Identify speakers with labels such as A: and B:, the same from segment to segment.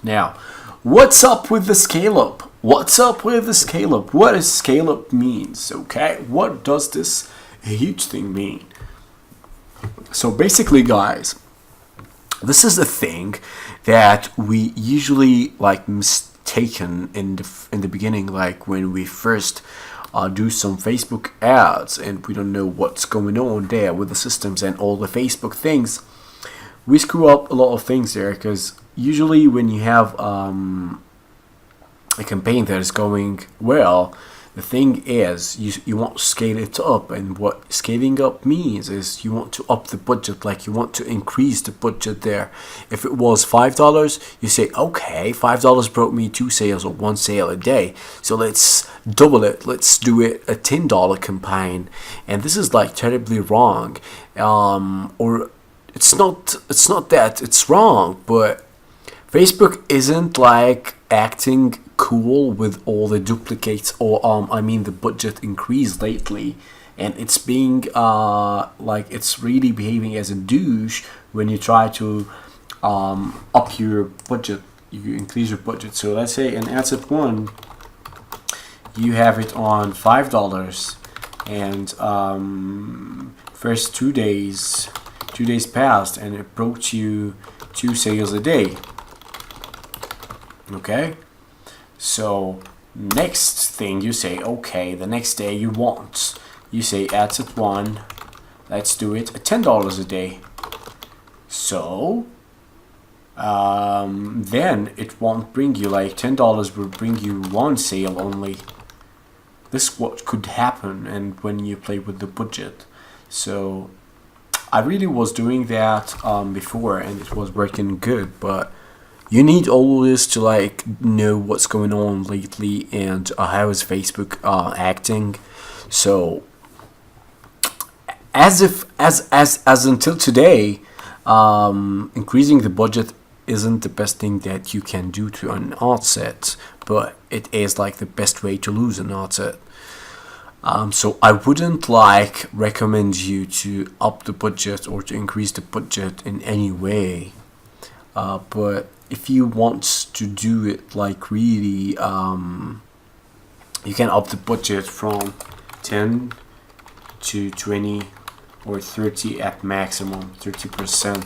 A: Now, what's up with the scale up? What's up with the scale up? What does scale up means? Okay, what does this huge thing mean? So basically, guys, this is a thing that we usually like mistaken in the beginning, like when we first do some Facebook ads and we don't know what's going on there with the systems and all the Facebook things. We screw up a lot of things there because usually when you have a campaign that is going well, the thing is you want to scale it up, and what scaling up means is you want to up the budget, like you want to increase the budget there. If it was $5, you say, okay, $5 brought me 2 sales or 1 sale a day, so let's double it, let's do it a $10 campaign. And this is like terribly wrong, or it's not that it's wrong, but Facebook isn't like acting cool with all the duplicates, or the budget increase lately, and it's being like it's really behaving as a douche when you try to up your budget, you increase your budget. So let's say in ad set 1 you have it on $5, and first 2 days passed and it brought you 2 sales a day. Okay, so next thing you say, okay, the next day you say ad set 1, let's do it at $10 a day. So then it won't bring you, like $10 will bring you 1 sale only. This what could happen, and when you play with the budget. So I really was doing that before, and it was working good, but you need always to like know what's going on lately and how is Facebook acting. So as until today, increasing the budget isn't the best thing that you can do to an ad set, but it is like the best way to lose an ad set. So I wouldn't like recommend you to up the budget or to increase the budget in any way. But if you want to do it like really, you can up the budget from 10 to 20 or 30 at maximum, 30%.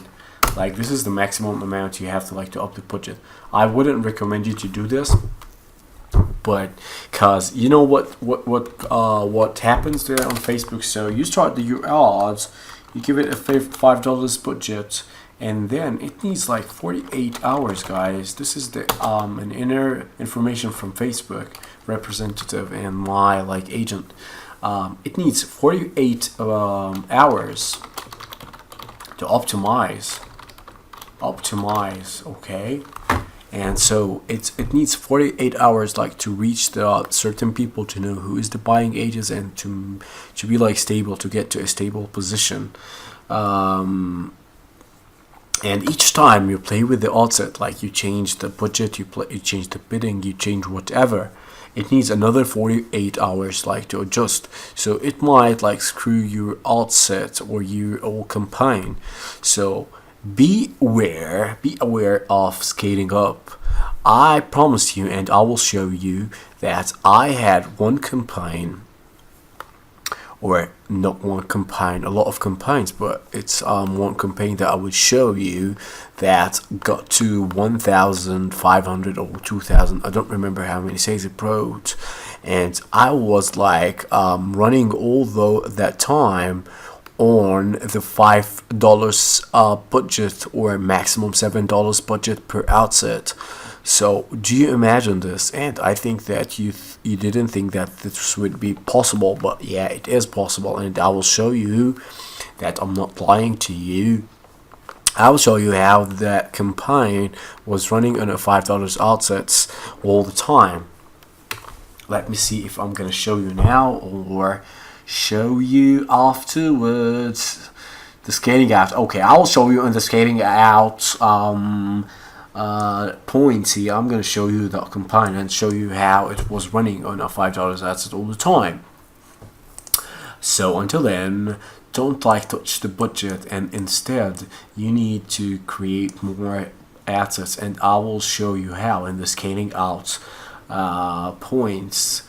A: Like this is the maximum amount you have to like to up the budget. I wouldn't recommend you to do this, but cause you know what happens there on Facebook. So you start your ads, you give it a $5 budget, and then it needs like 48 hours, guys. This is the an inner information from Facebook representative and my like agent. It needs 48 hours to optimize. Okay, and so it needs 48 hours like to reach the certain people, to know who is the buying agents, and to be like stable, to get to a stable position. And each time you play with the ad set, like you change the budget, you change the bidding, you change whatever, it needs another 48 hours like to adjust. So it might like screw your ad set or your whole campaign. So be aware of scaling up. I promise you, and I will show you that I had one campaign, or not one campaign, a lot of campaigns, but it's one campaign that I would show you that got to 1,500 or 2,000. I don't remember how many sales it brought, and I was like running all that time on the $5 budget, or maximum $7 budget per outset. So do you imagine this? And I think that you didn't think that this would be possible, but yeah, it is possible, and I will show you that I'm not lying to you. I will show you how that campaign was running on a $5 outsets all the time. Let me see if I'm gonna show you now or show you afterwards. The scaling out. Okay, I will show you on the scaling out points here. I'm gonna show you the campaign and show you how it was running on a $5 asset all the time. So until then, don't like touch the budget, and instead you need to create more assets, and I will show you how in the scaling out points.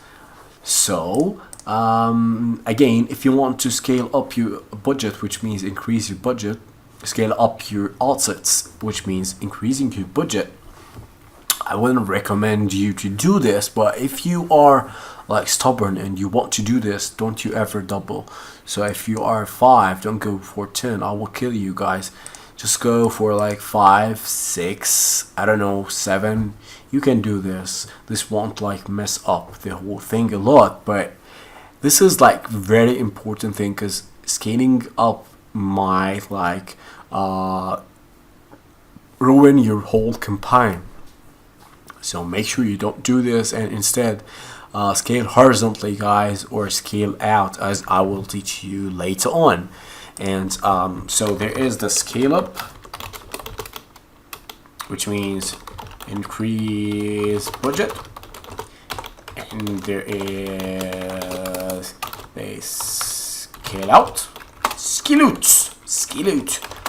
A: So again, if you want to scale up your budget, which means increase your budget, scale up your assets, which means increasing your budget, I wouldn't recommend you to do this. But if you are like stubborn and you want to do this, don't you ever double. So if you are 5, don't go for 10. I will kill you guys. Just go for like 5, 6, I don't know, 7. You can do this. This won't like mess up the whole thing a lot, but this is like very important thing, because scaling up might like ruin your whole campaign. So make sure you don't do this, and instead scale horizontally, guys, or scale out, as I will teach you later on. And so there is the scale up, which means increase budget, and there is the scale out, scale out,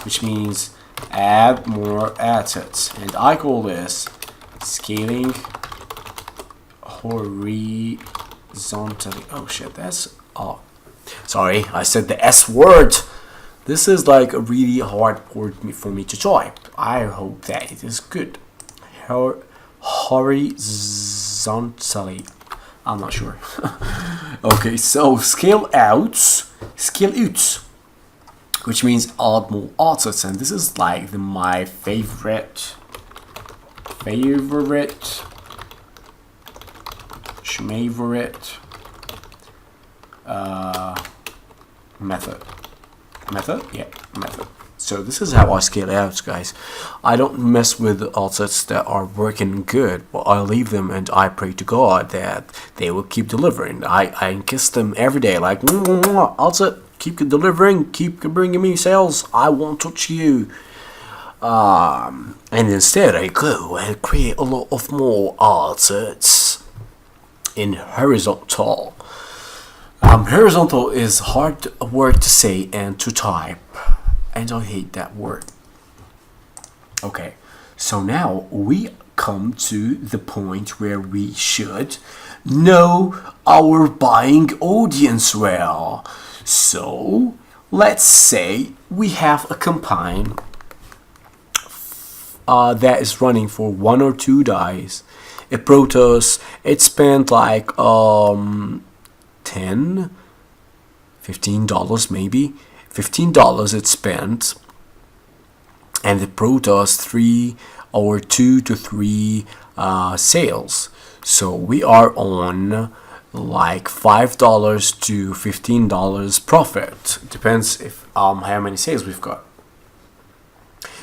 A: which means add more assets, and I call this scaling horizontally. Oh shit, that's sorry, I said the S word. This is like a really hard word for me to type. I hope that it is good. Horizontally. I'm not sure. Okay, so scale out, which means add more assets, and this is like my favorite method. So this is how I scale out, guys. I don't mess with assets that are working good, but I leave them and I pray to God that they will keep delivering. I kiss them every day, like, asset, keep delivering, keep bringing me sales, I won't touch you. And instead I go and create a lot of more assets in horizontal. Horizontal is hard word to say and to type, and I hate that word. Okay, so now we come to the point where we should know our buying audience well. So let's say we have a campaign that is running for 1 or 2 days. It brought us, it spent like $10, $15 maybe. $15 it spent, and it brought us 3 or 2 to 3 sales. So we are on like $5 to $15 profit. Depends if how many sales we've got.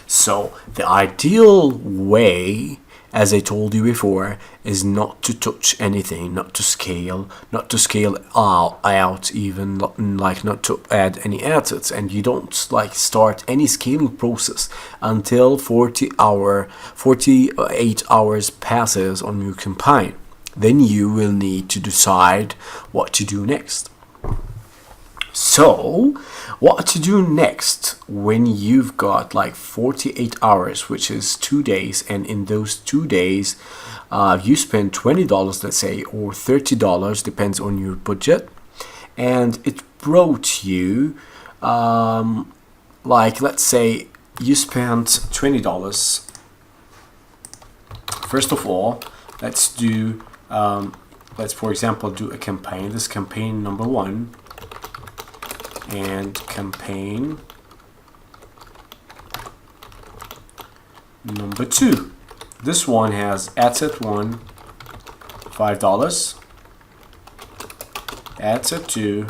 A: So the ideal way, as I told you before, is not to touch anything, not to scale out, even like not to add any assets, and you don't like start any scaling process until 48 hours passes on your campaign. Then you will need to decide what to do next. So, what to do next when you've got like 48 hours, which is 2 days, and in those 2 days, you spend $20, let's say, or $30, depends on your budget, and it brought you, like, let's say you spent $20. First of all, let's do, let's for example do a campaign. This campaign number 1. And campaign number 2. This one has asset 1, $5. Asset 2,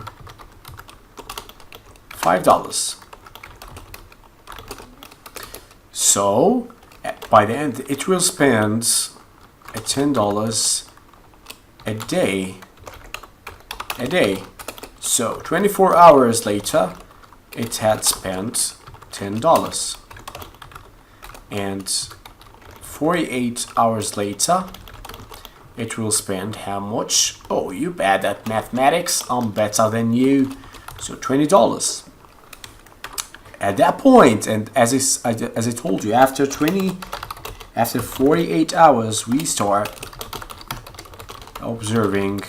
A: $5. So by the end, it will spend $10 a day. So 24 hours later, it had spent $10. And 48 hours later, it will spend how much? Oh, you bad at mathematics. I'm better than you. So $20. At that point, and as I told you, after 20 After 48 hours, we start observing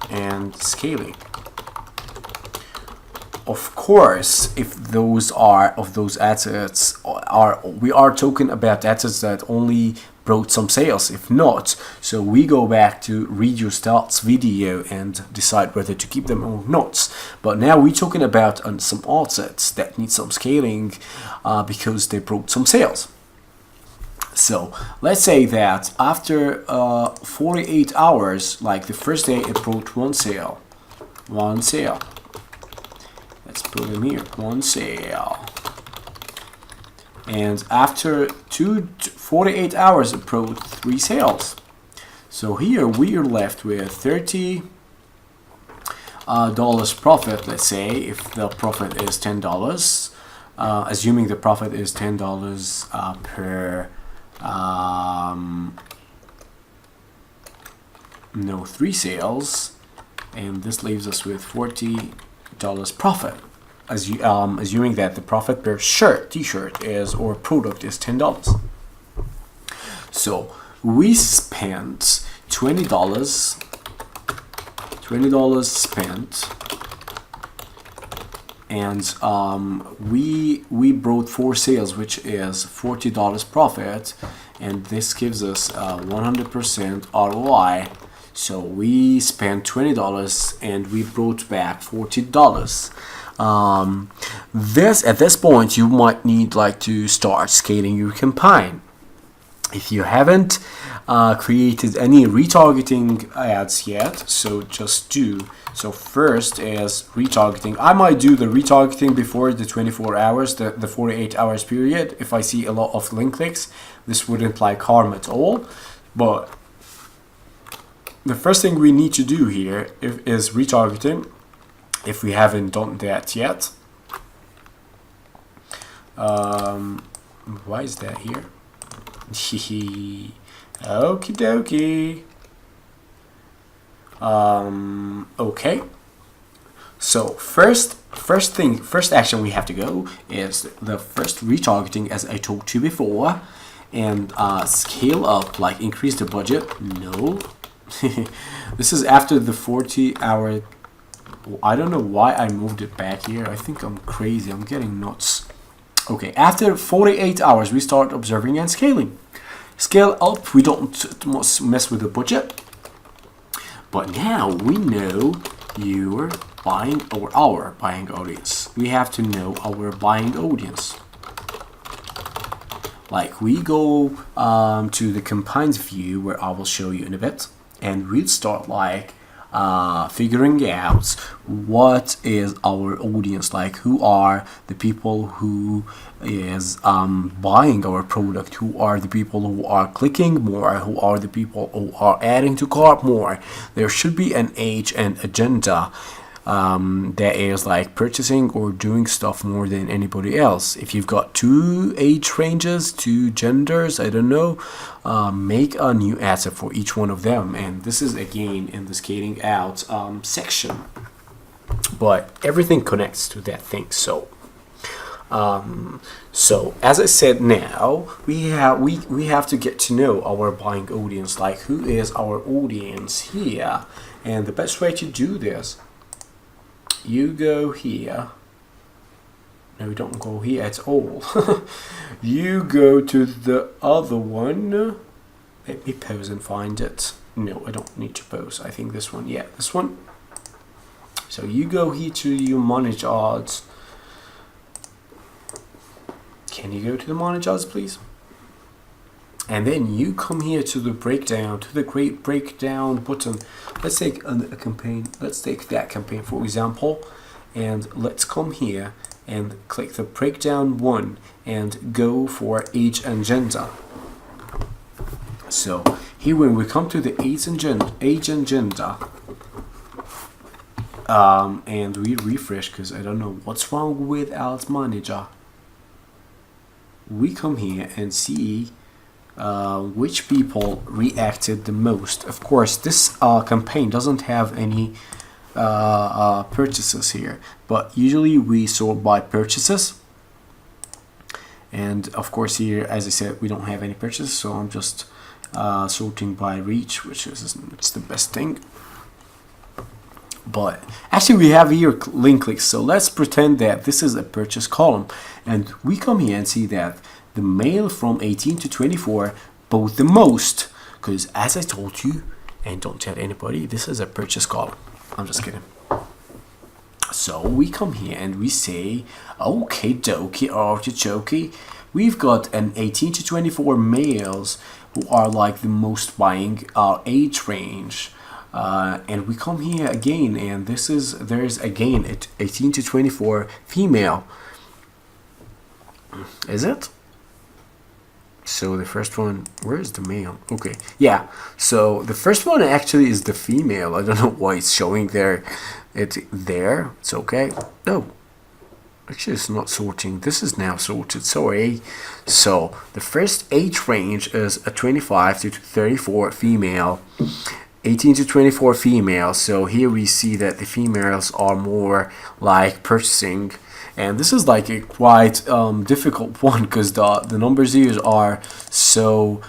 A: and scaling. Of course, if those are of those assets we are talking about assets that only brought some sales. If not, so we go back to read your stats video and decide whether to keep them or not. But now we're talking about some assets that need some scaling because they brought some sales. So let's say that after 48 hours, like the first day, it brought one sale. Let's put them here, one sale. And after 48 hours, it brought 3 sales. So here we are left with $30 profit. Let's say if the profit is $10, assuming the profit is $10 per 3 sales, and this leaves us with $40 profit, assuming that the profit per t-shirt is or product is $10. So we spent $20 spent, and we brought 4 sales, which is $40 profit, and this gives us 100% ROI. So we spent $20 and we brought back $40. At this point you might need to start scaling your campaign. If you haven't created any retargeting ads yet, so just do. So first is retargeting. I might do the retargeting before the 24 hours, the 48 hours period. If I see a lot of link clicks, this wouldn't like harm at all. But the first thing we need to do here is retargeting, if we haven't done that yet. Why is that here? Okie dokie. Okay. So first action we have to go is the first retargeting, as I told you before, and scale up, like increase the budget. No. This is after the 40-hour. I don't know why I moved it back here. I think I'm crazy. I'm getting nuts. Okay, after 48 hours, we start observing and scaling. Scale up. We don't mess with the budget. But now we know your buying or our buying audience. We have to know our buying audience. Like we go to the campaigns view, where I will show you in a bit. And we'll start figuring out what is our audience, like who are the people who is buying our product, who are the people who are clicking more, who are the people who are adding to cart more. There should be an age and agenda that is like purchasing or doing stuff more than anybody else. If you've got 2 age ranges, 2 genders, I don't know, make a new asset for each one of them. And this is again in the scaling out section, but everything connects to that thing. So as I said, now we have to get to know our buying audience, like who is our audience here. And the best way to do this, you go here. No, don't go here at all. You go to the other one. Let me pause and find it. No, I don't need to pause. I think this one. Yeah, this one. So you go here to your manage odds. Can you go to the manage odds, please? And then you come here to the breakdown, to the great breakdown button. Let's take a campaign. Let's take that campaign, for example. And let's come here and click the breakdown 1 and go for age and gender. So here when we come to the age and gender, and we refresh, because I don't know what's wrong with Ads Manager. We come here and see which people reacted the most. Of course, this campaign doesn't have any purchases here, but usually we sort by purchases. And of course here, as I said, we don't have any purchases, so I'm just sorting by reach, which is it's the best thing. But actually we have here link clicks, so let's pretend that this is a purchase column, and we come here and see that the male from 18 to 24 bought the most, because as I told you, and don't tell anybody, this is a purchase column. I'm just kidding. So we come here and we say, okay dokie, artichoke, we've got an 18 to 24 males who are like the most buying our age range. And we come here again, and there's again 18 to 24 female. Is it? So the first one, where is the male? Okay, yeah. So the first one actually is the female. I don't know why it's showing there. It's okay. No, actually it's not sorting. This is now sorted. Sorry. So the first age range is a 25 to 34 female. 18 to 24 female. So here we see that the females are more like purchasing. And this is like a quite difficult one, because the numbers here are so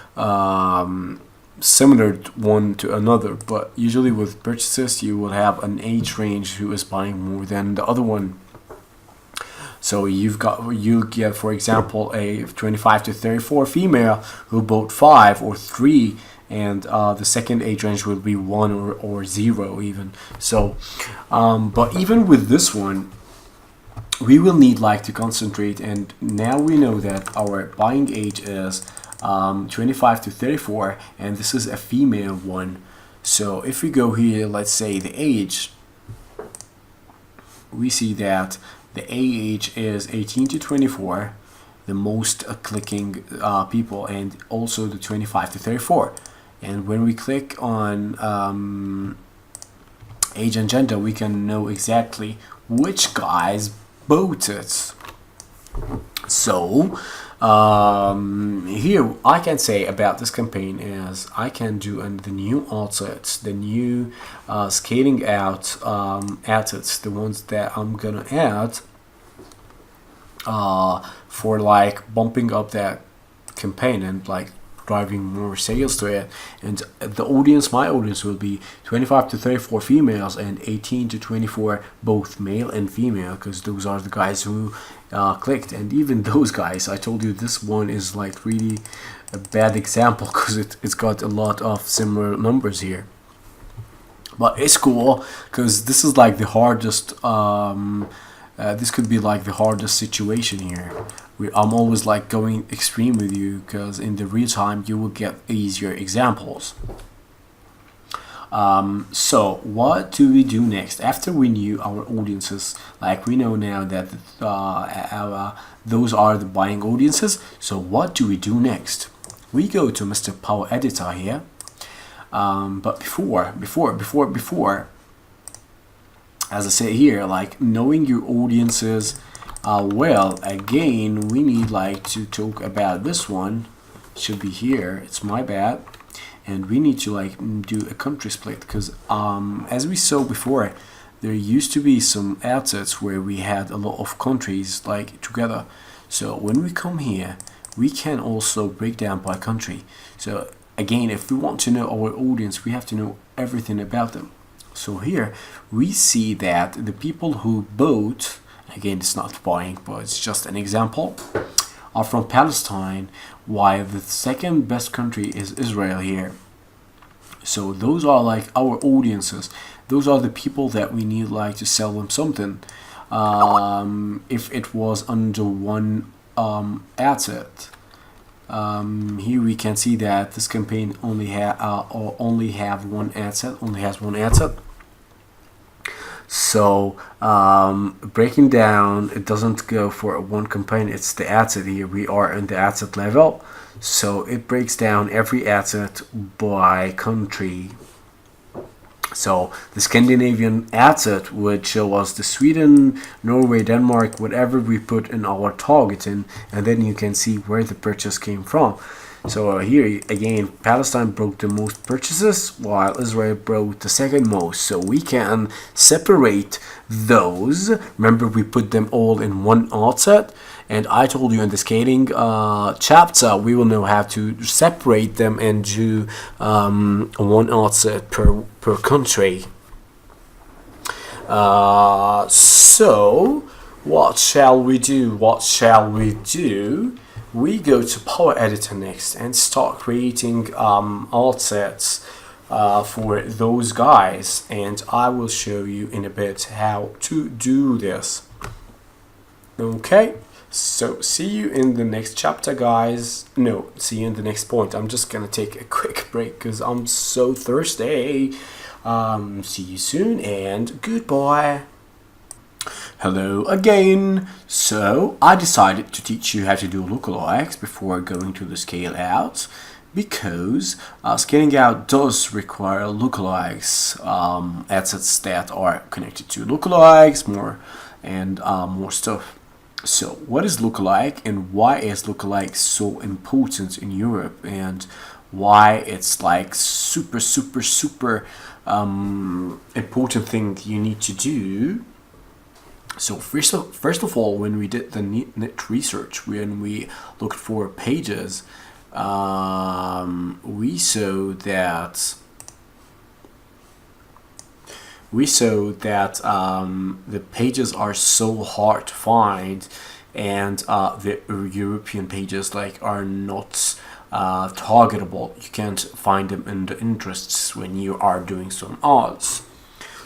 A: similar one to another. But usually with purchases, you will have an age range who is buying more than the other one. So you get, for example, a 25 to 34 female who bought 5 or 3, and the second age range will be 1 or 0 even. So, but even with this one, we will need like to concentrate, and now we know that our buying age is 25 to 34, and this is a female one. So if we go here, let's say the age, we see that the age is 18 to 24, the most clicking people, and also the 25 to 34. And when we click on age and gender, we can know exactly which guys bought it. So here I can say about this campaign is I can do the new assets, the new scaling out assets, the ones that I'm gonna add for like bumping up that campaign and like driving more sales to it. And the audience, my audience, will be 25 to 34 females and 18 to 24 both male and female, because those are the guys who clicked. And even those guys, I told you this one is like really a bad example, because it's got a lot of similar numbers here. But it's cool, because this is like the hardest this could be like the hardest situation here. I'm always like going extreme with you, because in the real time you will get easier examples. So what do we do next after we knew our audiences? Like we know now that those are the buying audiences. So what do we do next? We go to Mr. Power Editor here. But before, as I say here, like knowing your audiences well, again, we need like to talk about this one. It should be here. It's my bad. And we need to like do a country split, because as we saw before, there used to be some assets where we had a lot of countries like together. So when we come here, we can also break down by country. So again, if we want to know our audience, we have to know everything about them. So here we see that the people who bought, again, it's not buying, but it's just an example, are from Palestine, while the second best country is Israel here. So those are like our audiences. Those are the people that we need like to sell them something. If it was under one asset. Here we can see that this campaign only has one asset. So breaking down, it doesn't go for one campaign, it's the asset. Here we are in the asset level, so it breaks down every asset by country. So the Scandinavian asset would show us the Sweden, Norway, Denmark, whatever we put in our targeting, and then you can see where the purchase came from. So here again, Palestine broke the most purchases while Israel broke the second most. So we can separate those. Remember, we put them all in one art set. And I told you in the scaling chapter, we will know how to separate them into one art set per country. So what shall we do? We go to Power Editor next and start creating art sets for those guys, and I will show you in a bit how to do this. Okay, so see you in the next chapter, guys. No, see you in the next point. I'm just gonna take a quick break because I'm so thirsty. See you soon and goodbye. Hello again. So I decided to teach you how to do lookalikes before going to the scale out, because scaling out does require lookalikes, assets that are connected to lookalikes, more stuff. So what is lookalike, and why is lookalike so important in Europe, and why it's like super important thing you need to do? So first of all, when we did the net research, when we looked for pages, we saw that the pages are so hard to find, and the European pages are not targetable. You can't find them in the interests when you are doing some ads.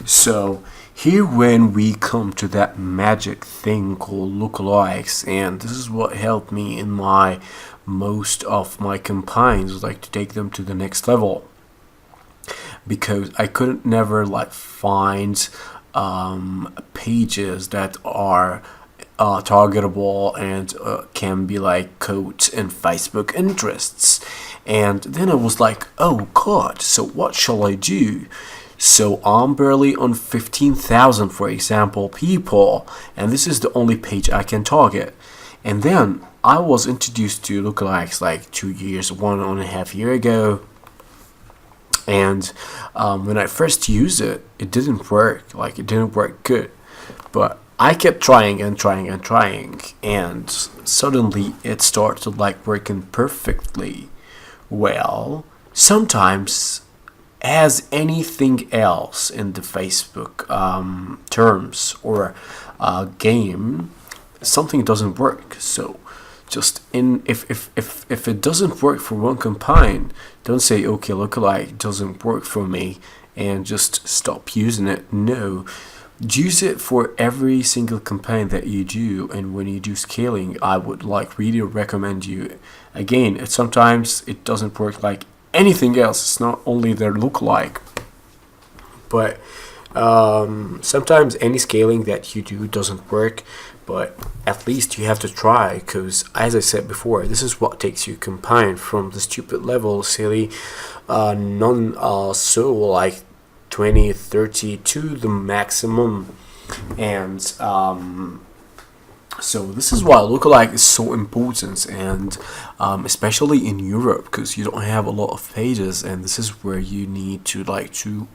A: So here when we come to that magic thing called lookalikes, and this is what helped me in most of my campaigns, to take them to the next level, because I couldn't never find pages that are targetable and can be codes in Facebook interests. And then I was like, oh god, so what shall I do? So I'm barely on 15,000, for example, people, and this is the only page I can target. And then I was introduced to lookalikes 2 years, 1.5 years ago. And when I first used it, it didn't work. It didn't work good. But I kept trying, and suddenly it started working perfectly well. Sometimes, as anything else in the Facebook terms or game, something doesn't work. So if it doesn't work for one campaign, don't say okay, lookalike doesn't work for me and just stop using it. No, use it for every single campaign that you do. And when you do scaling, I would really recommend you. Again, sometimes it doesn't work like anything else. It's not only their lookalike, but sometimes any scaling that you do doesn't work. But at least you have to try, because as I said before, this is what takes you campaign from the stupid level, silly, so 20, 30 to the maximum. And so this is why lookalike is so important, and especially in Europe, because you don't have a lot of pages, and this is where you need to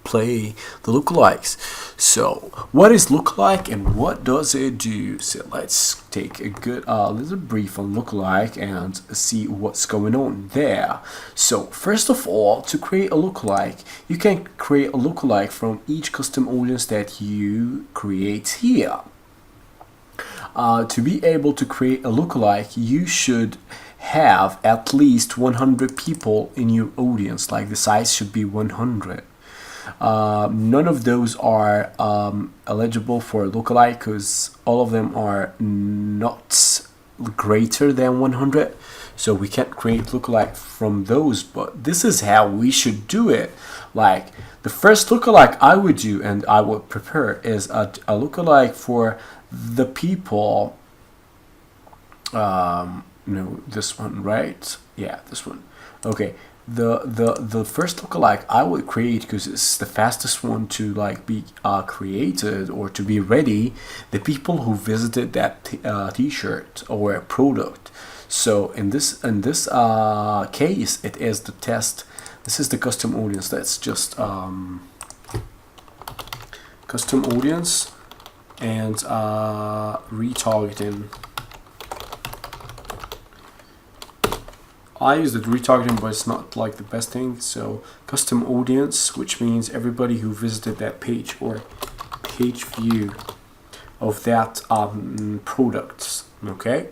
A: play the lookalikes. So what is lookalike and what does it do? So let's take a good little brief on lookalike and see what's going on there. So first of all, to create a lookalike, you can create a lookalike from each custom audience that you create here. To be able to create a lookalike, you should have at least 100 people in your audience. The size should be 100. None of those are eligible for a lookalike, because all of them are not greater than 100. So we can't create lookalike from those. But this is how we should do it. The first lookalike I would do and I would prepare is a lookalike for the people. No, this one, right? Yeah, this one. Okay, the first lookalike I would create, because it's the fastest one to be created or to be ready, the people who visited that t-shirt or product. So in this case, it is the test. This is the custom audience. That's just custom audience and retargeting. I use the retargeting, but it's not like the best thing. So custom audience, which means everybody who visited that page or page view of that product. Okay.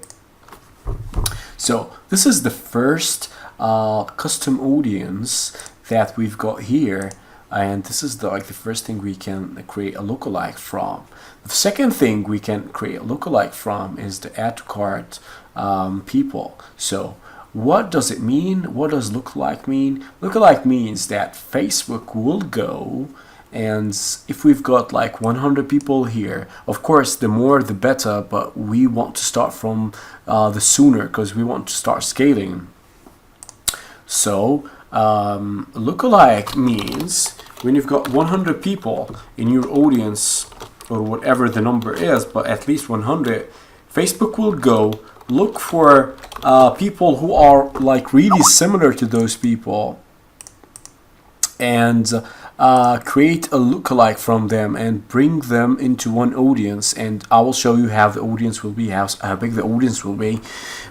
A: So this is the first custom audience that we've got here, and this is the first thing we can create a lookalike from. The second thing we can create a lookalike from is the add to cart people. So what does it mean? What does lookalike mean? Lookalike means that Facebook will go, and if we've got like 100 people here, of course the more the better, but we want to start from the sooner because we want to start scaling. So lookalike means when you've got 100 people in your audience, or whatever the number is, but at least 100, Facebook will go look for people who are like really similar to those people and create a lookalike from them and bring them into one audience. And I will show you how the audience will be, how big the audience will be.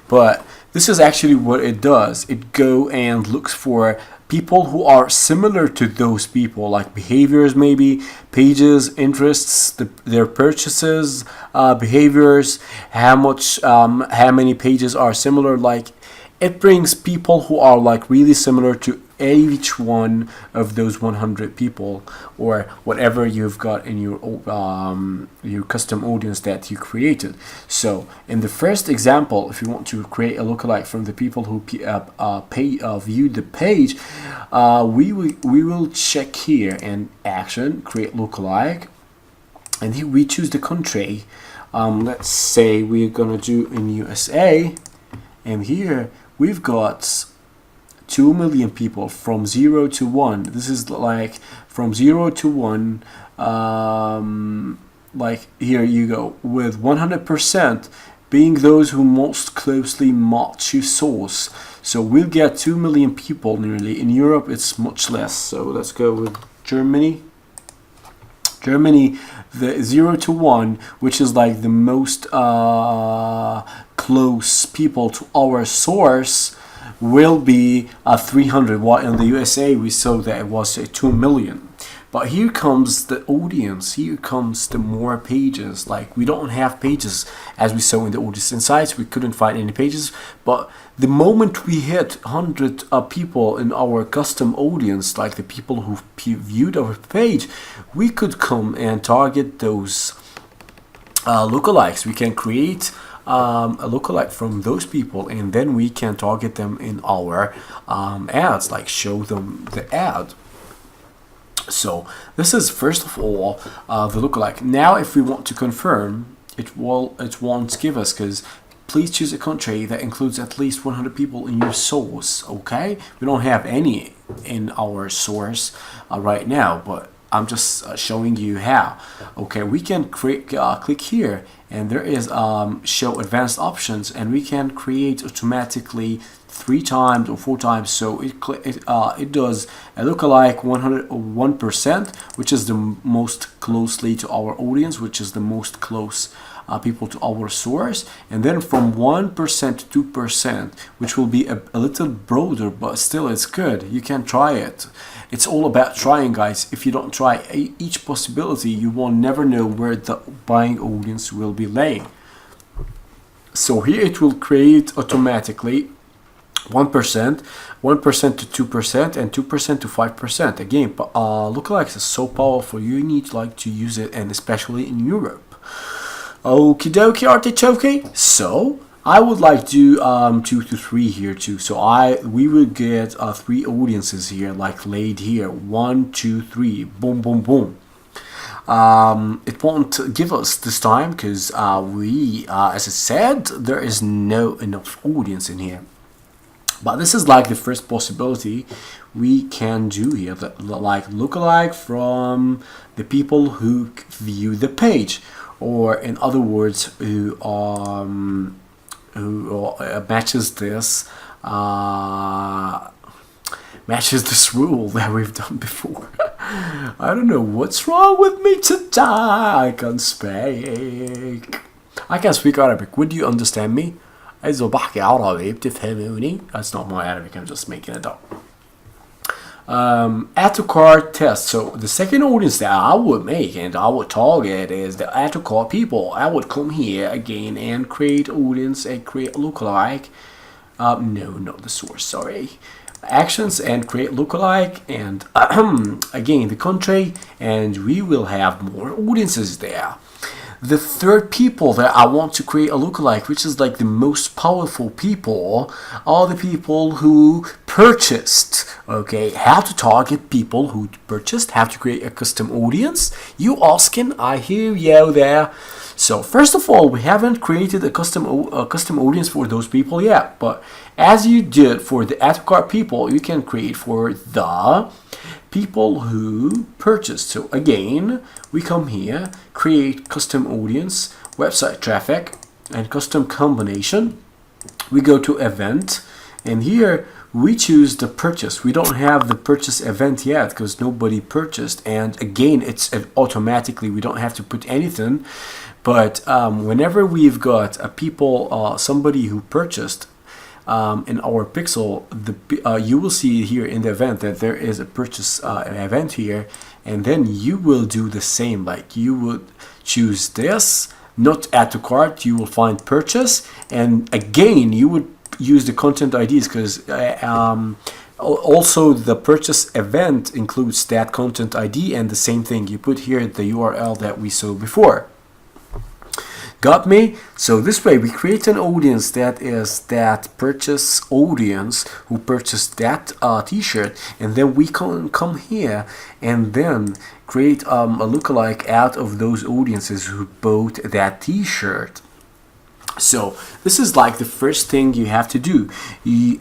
A: But this is actually what it does. It go and looks for people who are similar to those people, like behaviors, maybe pages, interests, their purchases, behaviors, how many pages are similar. Like it brings people who are like really similar to each one of those 100 people or whatever you've got in your custom audience that you created. So in the first example, if you want to create a lookalike from the people who viewed the page, we will check here in action, create lookalike, and here we choose the country. Let's say we're gonna do in USA, and here we've got 2 million people from 0 to 1. This is like from 0 to 1. Like here you go, with 100% being those who most closely match your source. So we'll get 2 million people nearly. In Europe it's much less. So let's go with Germany. Germany, the 0 to 1, which is like the most close people to our source, will be 300. While in the USA we saw that it was 2 million. But here comes the audience, here comes the more pages. Like we don't have pages as we saw in the audience insights, we couldn't find any pages. But the moment we hit 100 people in our custom audience, like the people who viewed our page, we could come and target those lookalikes. We can create a lookalike from those people, and then we can target them in our ads, like show them the ad. So this is first of all the lookalike. Now if we want to confirm, it won't give us, because please choose a country that includes at least 100 people in your source. Okay, we don't have any in our source right now, but I'm just showing you how. Okay, we can click here, and there is show advanced options, and we can create automatically 3 times or 4 times. So it does a lookalike 101%, which is the most closely to our audience, which is the most close people to our source, and then from 1% to 2%, which will be a little broader, but still it's good. You can try it. It's all about trying, guys. If you don't try each possibility, you will never know where the buying audience will be laying. So here it will create automatically 1%, 1% to 2%, and 2% to 5%. Again, lookalikes is so powerful. You need to use it, and especially in Europe. Okie dokie, artichoke. So I would like to 2 to 3 here too. So we will get 3 audiences here, like laid here. 1, 2, 3. Boom, boom, boom. It won't give us this time because as I said, there is no enough audience in here. But this is like the first possibility we can do here, like lookalike from the people who view the page, or in other words, who who matches this rule that we've done before. I don't know what's wrong with me today. I can't speak. I can speak Arabic. Would you understand me? إذا بحكي عربي بتفهموني? That's not my Arabic. I'm just making it up. Add to cart test. So the second audience that I would make and I would target is the add to cart people. I would come here again and create audience and create lookalike. No, not the source. Sorry. Actions and create lookalike and again the country, and we will have more audiences there. The third people that I want to create a lookalike, which is like the most powerful people, are the people who purchased. Okay, how to target people who purchased, how to create a custom audience. You asking, I hear you there. So first of all, we haven't created a custom audience for those people yet, but as you did for the add to cart people, you can create for the people who purchased. So again, we come here, create custom audience, website traffic, and custom combination. We go to event, and here we choose the purchase. We don't have the purchase event yet because nobody purchased, and again, it's automatically, we don't have to put anything. But whenever we've got a people, somebody who purchased, in our pixel, you will see here in the event that there is a purchase event here, and then you will do the same. Like you would choose this, not add to cart, you will find purchase, and again you would use the content IDs because also the purchase event includes that content ID, and the same thing you put here the URL that we saw before. Got me? So this way we create an audience that is that purchase audience who purchased that t-shirt, and then we can come here and then create a lookalike out of those audiences who bought that t-shirt. So this is like the first thing you have to do.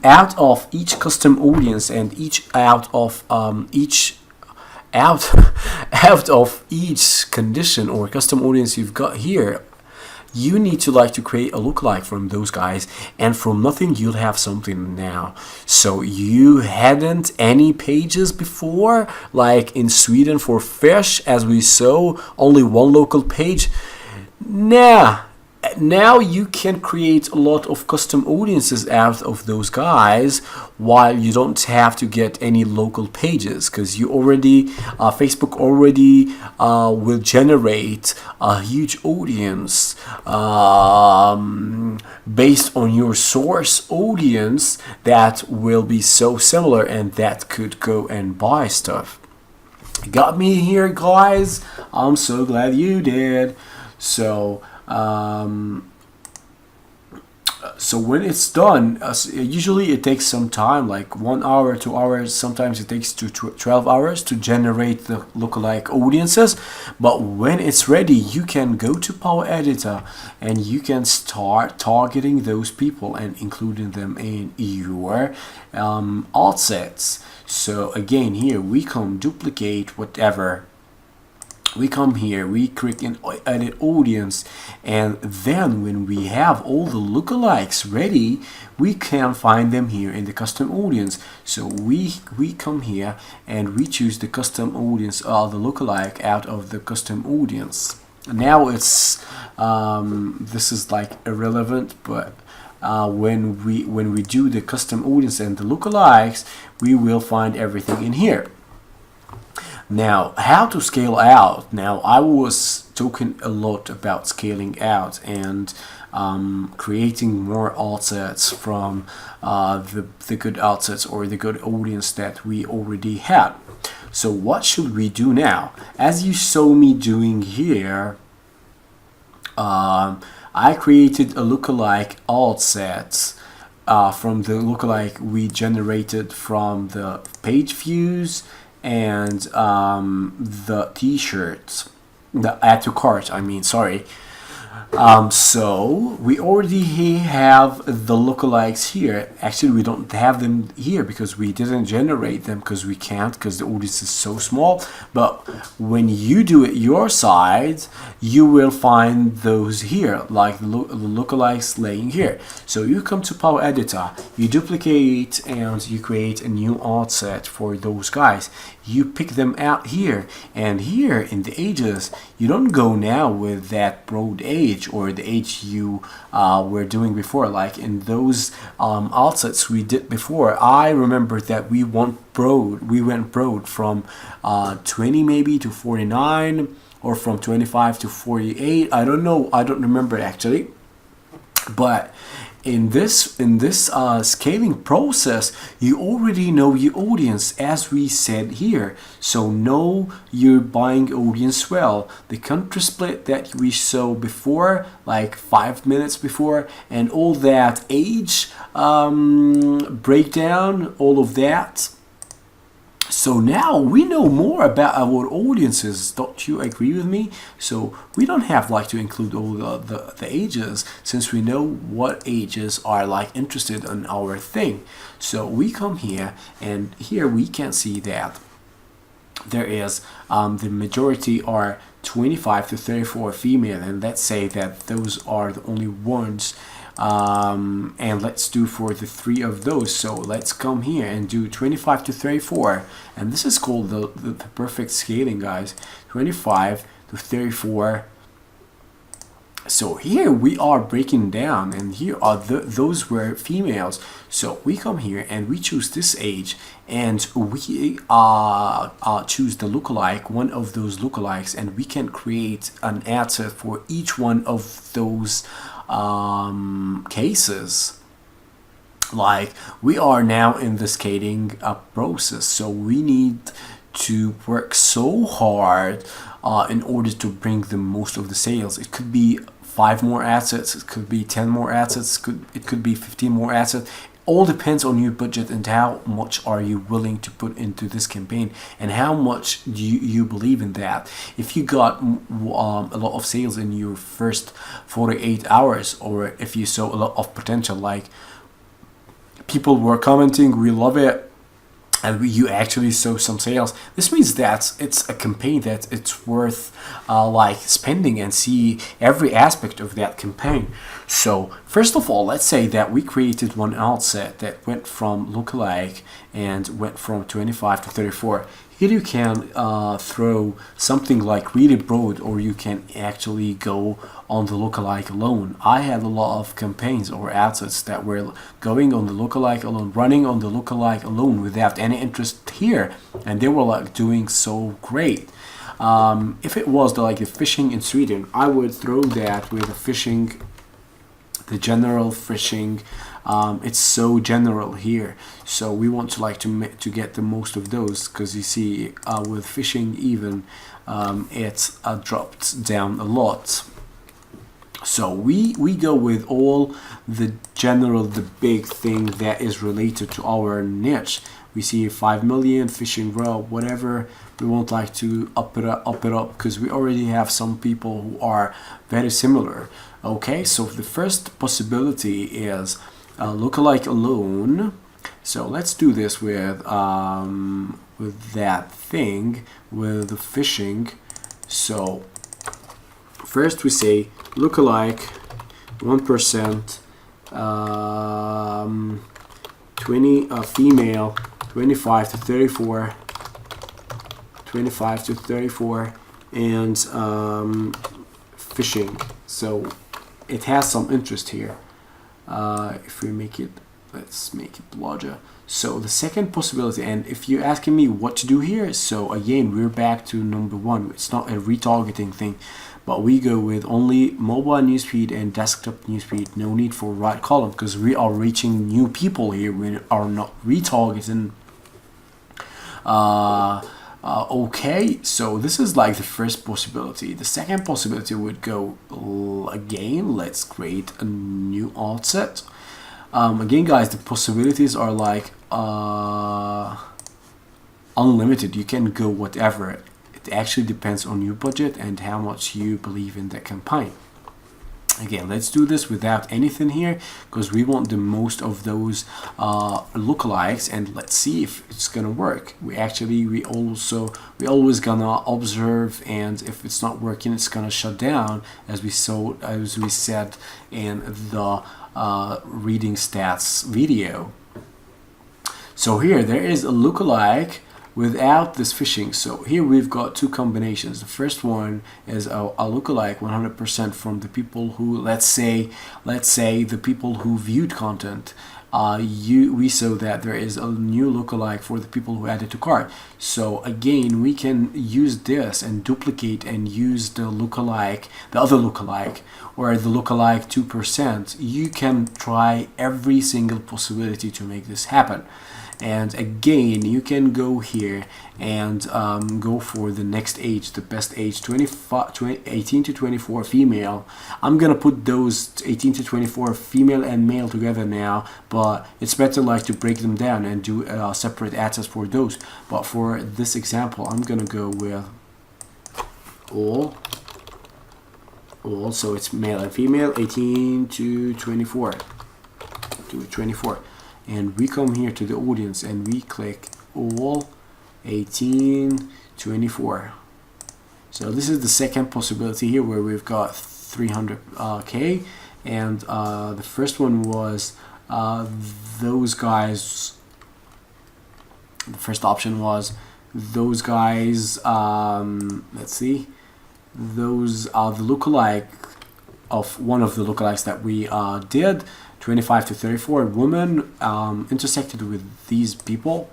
A: Out of each custom audience and out of each condition or custom audience you've got here, you need to create a lookalike from those guys, and from nothing you'll have something now. So you hadn't any pages before, like in Sweden for fish, as we saw, only one local page. Now you can create a lot of custom audiences out of those guys while you don't have to get any local pages, because you already Facebook already will generate a huge audience based on your source audience that will be so similar and that could go and buy stuff. Got me here, guys? I'm so glad you did. So so when it's done, usually it takes some time, like 1 hour, 2 hours, sometimes it takes to 12 hours to generate the lookalike audiences. But when it's ready, you can go to Power Editor and you can start targeting those people and including them in your alt sets. So again, here we come duplicate whatever. We come here, we click in edit audience, and then when we have all the lookalikes ready, we can find them here in the custom audience. So we come here and we choose the custom audience, the lookalike out of the custom audience. Now it's this is like irrelevant, but when we do the custom audience and the lookalikes, we will find everything in here. Now, how to scale out. Now, I was talking a lot about scaling out and creating more alt sets from the good alt sets or the good audience that we already had. So what should we do now? As you saw me doing here, I created a lookalike alt set from the lookalike we generated from the page views and the t-shirts, the add to cart, sorry. So we already have the lookalikes here. Actually, we don't have them here because we didn't generate them, because we can't, because the audience is so small. But when you do it your side, you will find those here, like the lookalikes laying here. So you come to Power Editor, you duplicate and you create a new art set for those guys. You pick them out here, and here in the ages, you don't go now with that broad age or the age you were doing before, like in those art sets we did before. I remember that we went broad from 20 maybe to 49, or from 25 to 48. I don't know, I don't remember actually. But in this scaling process, you already know your audience, as we said here. So know your buying audience well. The country split that we saw before, like 5 minutes before, and all that age breakdown, all of that. So now we know more about our audiences. Don't you agree with me? So we don't have like to include all the ages, since we know what ages are like interested in our thing. So we come here, and here we can see that there is the majority are 25 to 34 female, and let's say that those are the only ones. And let's do for the 3 of those. So let's come here and do 25 to 34, and this is called the perfect scaling, guys. 25 to 34. So here we are breaking down, and here are those were females. So we come here and we choose this age, and we choose the lookalike, one of those lookalikes, and we can create an ad set for each one of those cases. Like, we are now in the scaling process, so we need to work so hard in order to bring the most of the sales. It could be 5 more assets, it could be 10 more assets, it could be 15 more assets. All depends on your budget and how much are you willing to put into this campaign, and how much do you believe in that. If you got a lot of sales in your first 48 hours, or if you saw a lot of potential, like people were commenting, we love it, and you actually saw some sales, this means that it's a campaign that it's worth like spending, and see every aspect of that campaign. So first of all, let's say that we created one ad set that went from lookalike and went from 25 to 34. Here you can throw something like really broad, or you can actually go on the lookalike alone. I had a lot of campaigns or assets that were going on the lookalike alone, running on the lookalike alone without any interest here, and they were like doing so great. If it was like the fishing in Sweden, I would throw that with the fishing, the general fishing. It's so general here, so we want to like to get the most of those, because you see with fishing even it's dropped down a lot. So we go with all the general, the big thing that is related to our niche. We see 5 million fishing raw, whatever. We won't like to up it up because we already have some people who are very similar. Okay, so the first possibility is lookalike alone. So let's do this with that thing, with the fishing. So first we say lookalike 1%, 20 female, 25 to 34, 25 to 34, and fishing. So it has some interest here. If we make it, let's make it larger. So the second possibility, and if you're asking me what to do here, so again we're back to number 1. It's not a retargeting thing, but we go with only mobile newsfeed and desktop newsfeed. No need for right column, because we are reaching new people here. We are not retargeting. Okay, so this is like the first possibility. The second possibility would go again. Let's create a new alt set. Again, guys, the possibilities are like unlimited. You can go whatever. It actually depends on your budget and how much you believe in the campaign. Again, let's do this without anything here because we want the most of those lookalikes, and let's see if it's gonna work. We always gonna observe, and if it's not working, it's gonna shut down, as we said in the reading stats video. So here there is a lookalike without this phishing. So here we've got two combinations. The first one is a lookalike 100% from the people who, let's say the people who viewed content. We saw that there is a new lookalike for the people who added to cart. So again, we can use this and duplicate and use the lookalike, the other lookalike, or the lookalike 2%. You can try every single possibility to make this happen. And again, you can go here and go for the next age, the best age, 18 to 24 female. I'm gonna put those 18 to 24 female and male together now, but it's better like to break them down and do separate ad sets for those. But for this example, I'm gonna go with all, so it's male and female, 18 to 24. And we come here to the audience and we click all 18-24. So this is the second possibility here where we've got 300K, and the first one was those guys. The first option was those guys. Let's see, those are the lookalike of one of the lookalikes that we did. 25 to 34 women intersected with these people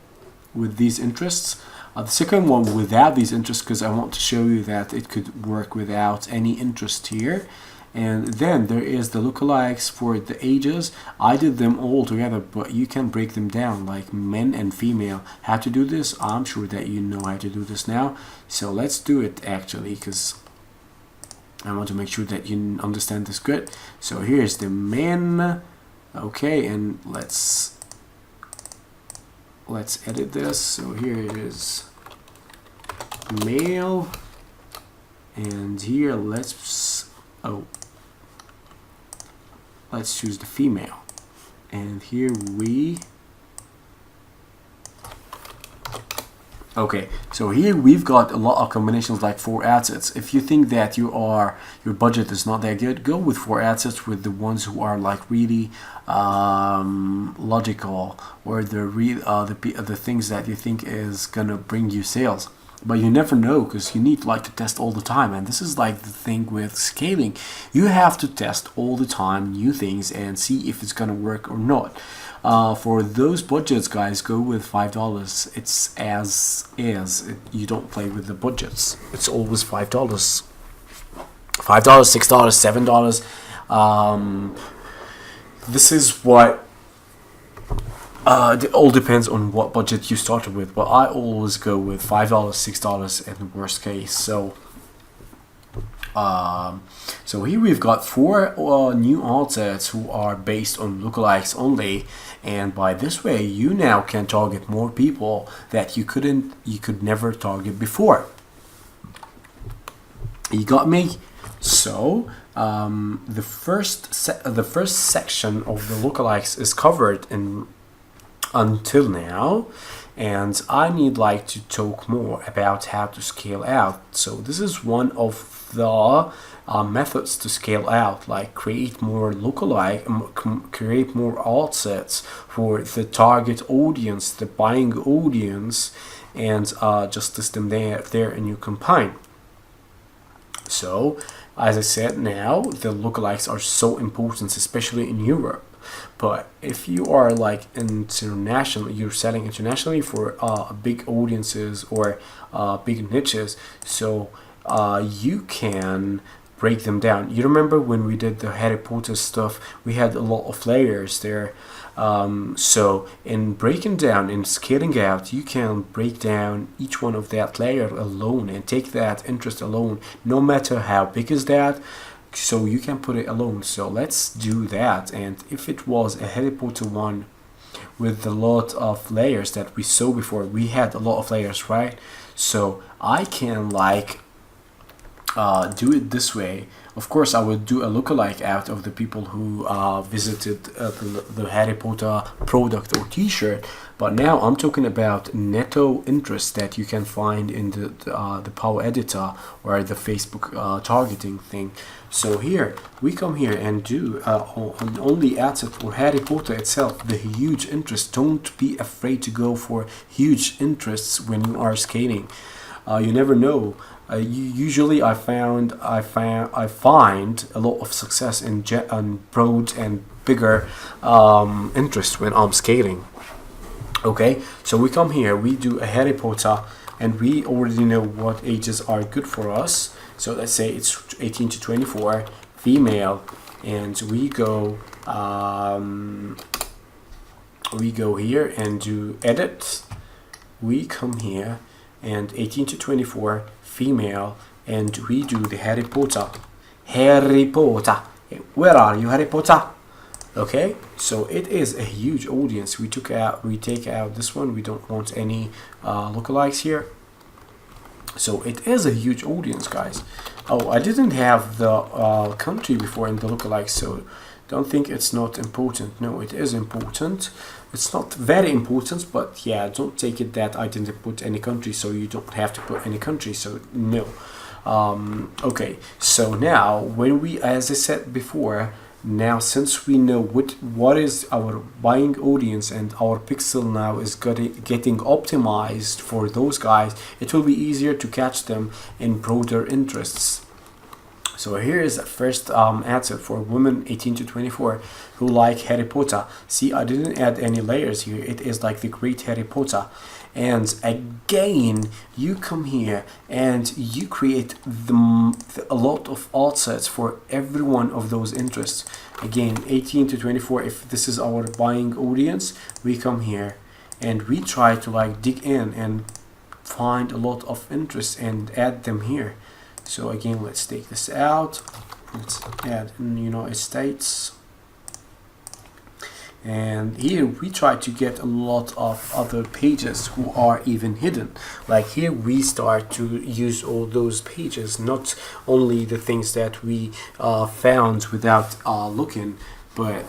A: with these interests. The second one without these interests, because I want to show you that it could work without any interest here. And then there is the lookalikes for the ages. I did them all together, but you can break them down like men and female. How to do this? I'm sure that you know how to do this now. So let's do it actually, because I want to make sure that you understand this good. So here's the men. Okay, and let's edit this. So here it is, male, and here let's choose the female, and here we okay, so here we've got a lot of combinations like 4 ad sets. If you think that your budget is not that good, go with 4 ad sets with the ones who are like really logical, or the things that you think is gonna bring you sales. But you never know, because you need like to test all the time, and this is like the thing with scaling. You have to test all the time new things and see if it's gonna work or not. For those budgets, guys, go with $5. It's as is. You don't play with the budgets. It's always $5. $5, $6, $7. This is what it all depends on what budget you started with, but I always go with $5, $6 in the worst case. So here we've got 4 new ad sets who are based on lookalikes only, and by this way you now can target more people that you could never target before. You got me? So the first section of the lookalikes is covered until now, and I need like to talk more about how to scale out. So this is one of the methods to scale out, like create more lookalike, create more ad sets for the target audience, the buying audience, and just list them there in your campaign. So as I said, now the lookalikes are so important, especially in Europe. But if you are like international, you're selling internationally for big audiences or big niches, so you can break them down. You remember when we did the Harry Potter stuff, we had a lot of layers there. So in breaking down, in scaling out, you can break down each one of that layer alone and take that interest alone, no matter how big is that. So you can put it alone. So let's do that. And if it was a Harry Potter one with a lot of layers that we saw before, we had a lot of layers, right? So I can like do it this way. Of course, I would do a lookalike out of the people who visited the Harry Potter product or T-shirt. But now I'm talking about netto interest that you can find in the Power Editor or the Facebook targeting thing. So here we come here and do an only asset for Harry Potter itself, the huge interest. Don't be afraid to go for huge interests when you are scaling. You never know. Usually, I find a lot of success in broad and bigger interest when I'm scaling. Okay, so we come here, we do a Harry Potter, and we already know what ages are good for us. So let's say it's 18 to 24, female, and we go here and do edit. We come here and 18 to 24, female, and we do the Harry Potter. Harry Potter, where are you, Harry Potter? Okay, so it is a huge audience. We take out this one. We don't want any lookalikes here. So it is a huge audience, guys. Oh, I didn't have the country before in the lookalike, so don't think it's not important. No, it is important. It's not very important, but yeah, don't take it that I didn't put any country, so you don't have to put any country. So no. Okay, so now when we, as I said before, now since we know what is our buying audience and our pixel now is getting optimized for those guys, it will be easier to catch them in broader interests. So here is the first ad set for women 18 to 24 who like Harry Potter. See, I didn't add any layers here. It is like the great Harry Potter. And again, you come here and you create a lot of alt sets for every one of those interests. Again, 18 to 24, if this is our buying audience, we come here and we try to like dig in and find a lot of interests and add them here. So again, let's take this out. Let's add in United States. And here we try to get a lot of other pages who are even hidden. Like here we start to use all those pages, not only the things that we found without looking, but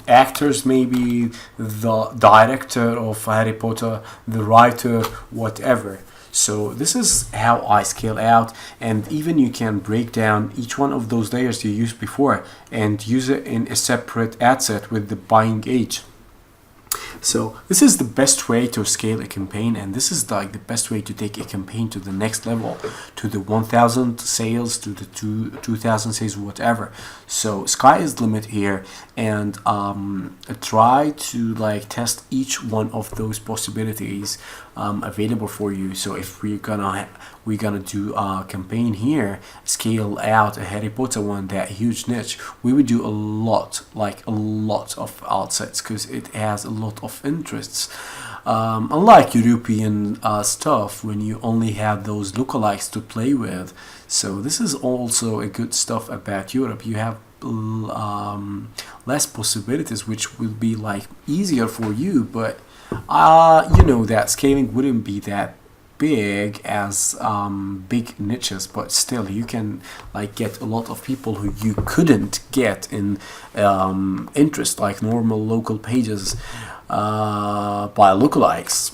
A: actors, maybe the director of Harry Potter, the writer, whatever. So this is how I scale out, and even you can break down each one of those layers you used before and use it in a separate ad set with the buying age. So this is the best way to scale a campaign, and this is like the best way to take a campaign to the next level, to the 1,000 sales, to the 2,000 sales, whatever. So sky is the limit here, and try to like test each one of those possibilities available for you. So if we're gonna do a campaign here, scale out a Harry Potter one, that huge niche, we would do a lot of alt sets because it has a lot of interests. Unlike European stuff, when you only have those lookalikes to play with. So this is also a good stuff about Europe. You have less possibilities, which will be like easier for you, but you know that scaling wouldn't be that big as big niches, but still you can like get a lot of people who you couldn't get in interest, like normal local pages by lookalikes,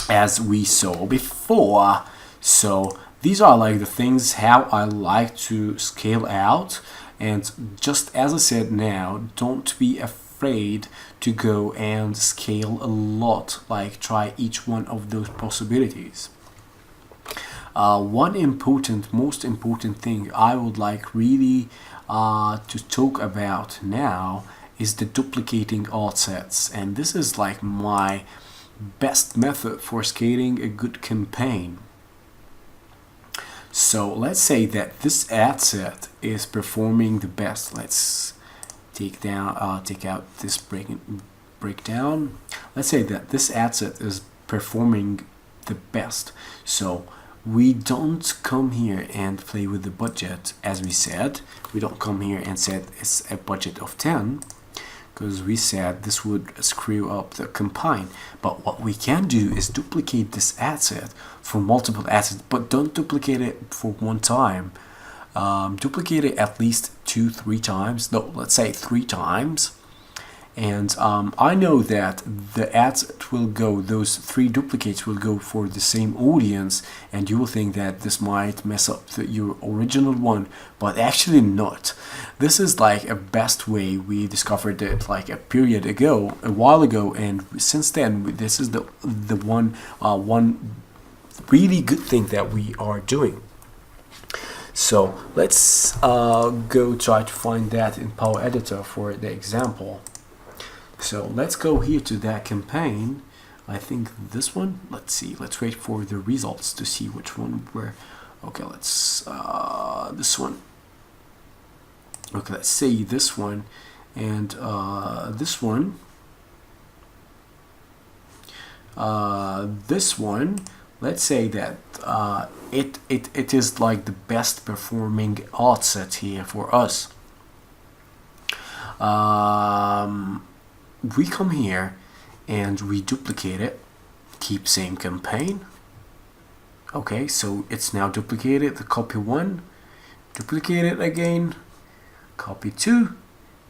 A: as we saw before. So these are like the things how I like to scale out. And just as I said now, don't be afraid to go and scale a lot, like try each one of those possibilities. One most important thing I would like really to talk about now is the duplicating alt sets, and this is like my best method for scaling a good campaign. So let's say that this ad set is performing the best. Let's take out this breakdown. Let's say that this ad set is performing the best. So we don't come here and play with the budget, as we said. We don't come here and said it's a budget of 10. because we said this would screw up the campaign. But what we can do is duplicate this ad set for multiple assets, but don't duplicate it for one time. Duplicate it at least 2-3 times. No, let's say 3 times. And I know that the ads will go, those 3 duplicates will go for the same audience, and you will think that this might mess up your original one, but actually not. This is like a best way. We discovered it like a while ago, and since then this is the one really good thing that we are doing. So let's go try to find that in Power Editor for the example. So let's go here to that campaign. I think this one. Let's see. Let's wait for the results to see which one we're. Okay, let's this one. Okay, let's say this one and this one. This one. Let's say that it is like the best performing ad set here for us. We come here and we duplicate it, keep same campaign. Okay, so it's now duplicated. The copy 1, duplicate it again, copy 2,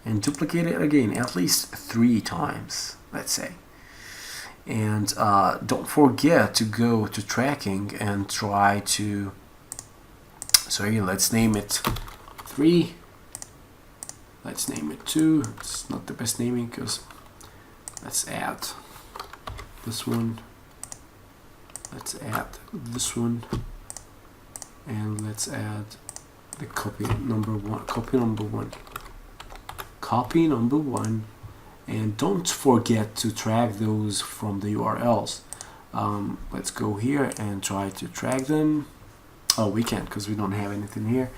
A: and duplicate it again at least 3 times, let's say. And don't forget to go to tracking and try to, sorry, let's name it 3. Let's name it 2. It's not the best naming because let's add this one. Let's add this one. And let's add the copy number 1. Copy number 1. Copy number 1. And don't forget to track those from the URLs. Let's go here and try to track them. Oh, we can't because we don't have anything here.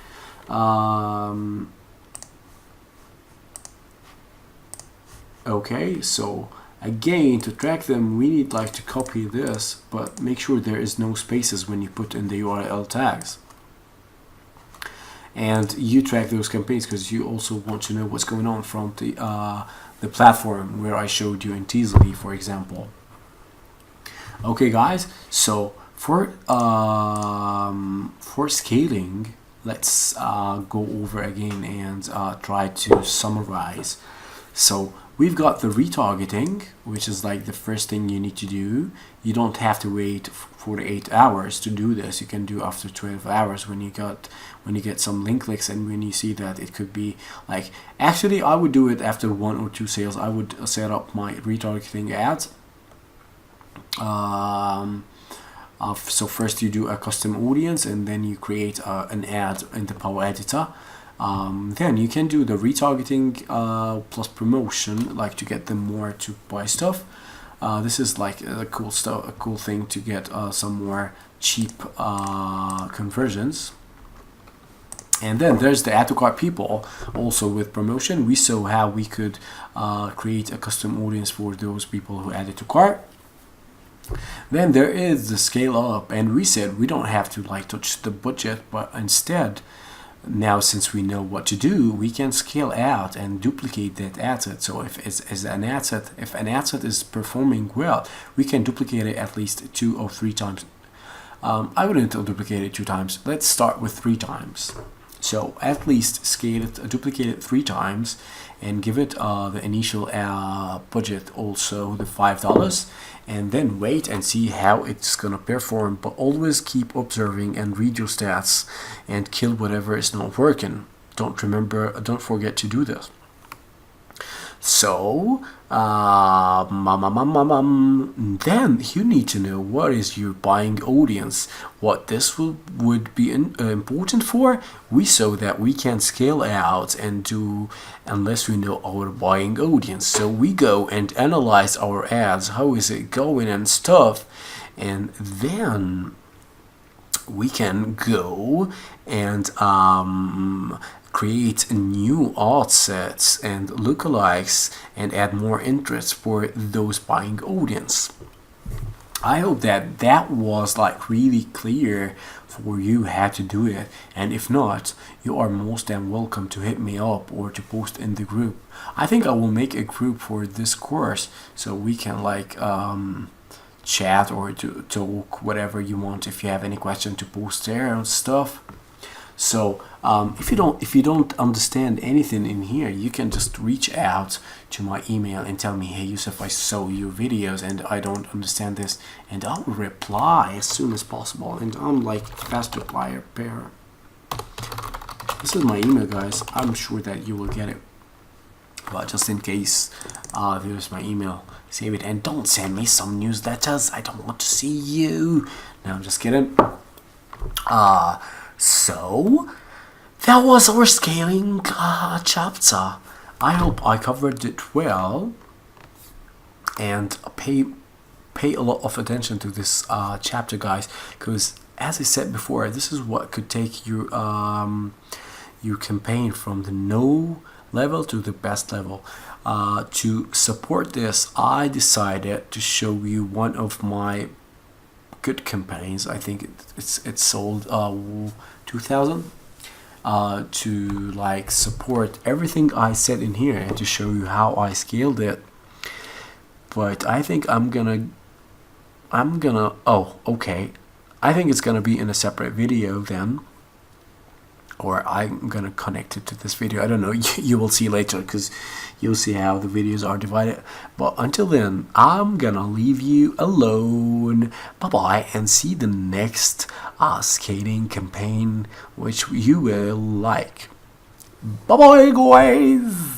A: Okay, so again, to track them, we need like to copy this, but make sure there is no spaces when you put in the URL tags. And you track those campaigns because you also want to know what's going on from the platform where I showed you in Teasly, for example. Okay, guys. So for scaling, let's go over again and try to summarize. So we've got the retargeting, which is like the first thing you need to do. You don't have to wait 48 hours to do this. You can do after 12 hours when you get some link clicks, and when you see that it could be like, actually I would do it after 1 or 2 sales. I would set up my retargeting ads. So first you do a custom audience, and then you create an ad in the Power Editor. Then you can do the retargeting plus promotion, like to get them more to buy stuff. This is like a cool thing to get some more cheap conversions. And then there's the add to cart people, also with promotion. We saw how we could create a custom audience for those people who added to cart. Then there is the scale up, and we said we don't have to like touch the budget, but instead, now since we know what to do, we can scale out and duplicate that ad set. So if an ad set is performing well, we can duplicate it at least 2 or 3 times. I wouldn't duplicate it 2 times. Let's start with 3 times. So at least scale it, duplicate it 3 times, and give it the initial budget, also the $5, and then wait and see how it's gonna perform. But always keep observing and read your stats and kill whatever is not working. Don't forget to do this. So then you need to know what is your buying audience, what this would be important for. We saw that we can scale out and do unless we know our buying audience. So we go and analyze our ads, how is it going and stuff, and then we can go and create new ad sets and lookalikes and add more interest for those buying audience. I hope that that was like really clear for you how to do it. And if not, you are most than welcome to hit me up or to post in the group. I think I will make a group for this course so we can like chat or to talk whatever you want. If you have any question to post there and stuff. So if you don't understand anything in here, you can just reach out to my email and tell me, hey Yusuf, I saw your videos and I don't understand this, and I'll reply as soon as possible. And I'm like fast replier pair. This is my email, guys. I'm sure that you will get it, but just in case, there's my email. Save it and don't send me some newsletters. I don't want to see you. No, I'm just kidding. So that was our scaling chapter. I hope I covered it well, and pay a lot of attention to this chapter, guys, because as I said before, this is what could take your campaign from the no level to the best level. To support this, I decided to show you one of my good campaigns. I think it's sold 2000 to like support everything I said in here and to show you how I scaled it. But I think I'm gonna oh, okay, I think it's gonna be in a separate video then, or I'm gonna connect it to this video. I don't know. You will see later, because you'll see how the videos are divided. But until then, I'm gonna leave you alone. Bye bye, and see the next skating campaign which you will like. Bye bye, guys.